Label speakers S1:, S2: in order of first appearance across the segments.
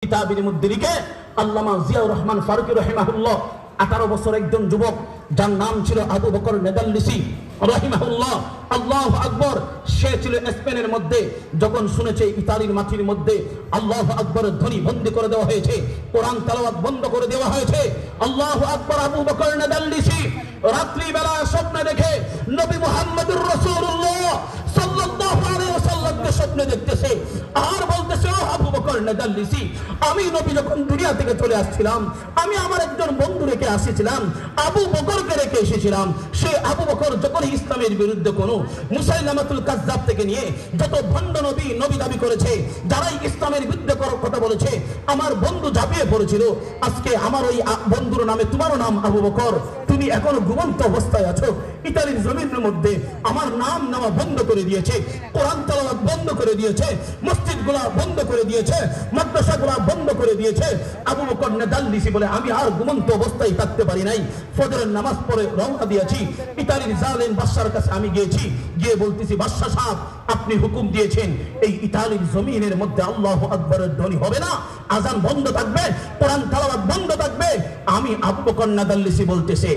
S1: কিতাবের মধ্যে লিখে আল্লামা জিয়াউর রহমান ফারুকী রাহিমাহুল্লাহ 18 বছর একজন যুবক যার নাম ছিল আবু বকর নেদাল্লিসি রাহিমাহুল্লাহ। আল্লাহু আকবার। সে ছিল স্পেনের মধ্যে, যখন শুনেছে ইতালির মাটির মধ্যে আল্লাহু আকবরের ধ্বনি বন্ধ করে দেওয়া হয়েছে, কোরআন তেলাওয়াত বন্ধ করে দেওয়া হয়েছে। আল্লাহু আকবার। আবু বকর নেদাল্লিসি রাত্রি বেলা স্বপ্নে দেখে নবী মুহাম্মদুর রাসূলুল্লাহ সাল্লাল্লাহু আলাইহি ওয়াসাল্লামকে স্বপ্নে দেখতেছে আর বলতেছে, ও আবু বকর নেদাল্লিসি, আমি নবী যখন দুনিয়া থেকে চলে আসছিলাম, আমি আমার একজন বন্ধু রেখে আসছিলাম, আবু বকরকে রেখে এসেছিলাম। সে আবু বকর যখন ইসলামের বিরুদ্ধে কোনো মুসাইলামাতুল কাজ্জাব থেকে নিয়ে যত ভণ্ড নবী দাবি করেছে, যারাই ইসলামের বিরুদ্ধে কথা বলেছে, আমার বন্ধু ঝাঁপিয়ে পড়েছিল। আজকে আমার ওই বন্ধুর নামে তোমারও নাম আবু বকর, তুমি এখনো ঘুমন্ত অবস্থায় আছো। ইতালির জমিনের মধ্যে আমার নাম নেওয়া বন্ধ করে দিয়েছে, কোরআন তেলাওয়াত বন্ধ করে দিয়েছে, মসজিদগুলা বন্ধ করে দিয়েছে, মাদ্রাসাগুলা বন্ধ করে দিয়েছে। আবু বকর নেদাল্লিসি বলে, আমি আর ঘুমন্ত অবস্থায় থাকতে পারি নাই, ফজরের নামাজ পড়ে রওনা দিয়েছি। ইতালির জালেম বাদশার কাছে আমি গিয়েছি, গিয়ে বলতেছি, বাদশা সাহেব, আপনি হুকুম দিয়েছেন এই ইতালির জমিনের মধ্যে আল্লাহু আকবরের ধ্বনি হবে না, আজান বন্ধ থাকবে, কোরআন তেলাওয়াত বন্ধ থাকবে। আমি আবু বকর নেদাল্লিসি বলতেছে,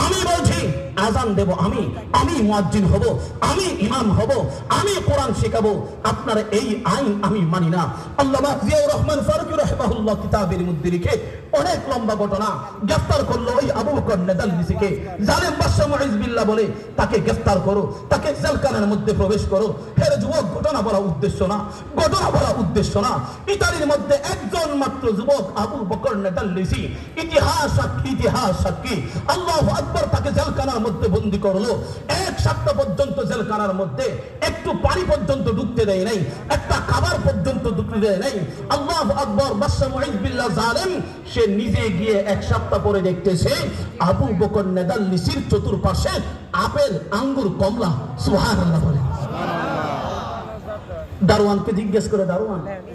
S1: আমি বলছি আজান দেব, আমি মুয়াজ্জিন হব, আমি ইমাম হব, আমি কোরআন শেখাবো, আপনার এই আইন আমি মানি না। আল্লামা জিয়াউর রহমান ফারুকী রাহিমাহুল্লাহ কিতাবের মধ্যে লিখে অনেক লম্বা ঘটনা। গ্রেফতার করলো ওই আবু বকর নেদাল্লিসিকে। জালেম বাদশা মুইজ বিল্লাহ বলে, তাকে গ্রেফতার করো, তাকে জেলখানার মধ্যে প্রবেশ করো। হে যুবক, ঘটনা বলা উদ্দেশ্য না, ঘটনা বলা উদ্দেশ্য না। ইতালির মধ্যে একজন মাত্র যুবক আবু বকর নেদাল্লিসি, ইতিহাস সাক্ষী। আল্লাহু আকবার। তাকে জেলখানার মধ্যে বন্দী করলো। এক সপ্তাহ পর্যন্ত জেলখানার মধ্যে একটু পানি পর্যন্ত ঢুকতে দেয় নাই, একটা খাবার পর্যন্ত ঢুকতে দেয় নাই। আল্লাহু আকবার। বাদশা মুইজ বিল্লাহ জালেম, সে নিজে গিয়ে এক সপ্তাহ পরে দেখতেছে আবু বকর নেদাল্লিসির চতুর্পাশে আপেল, আঙ্গুর, কমলা। সুবহানাল্লাহ বলে। দারোয়ানকে জিজ্ঞেস করে, দারোয়ান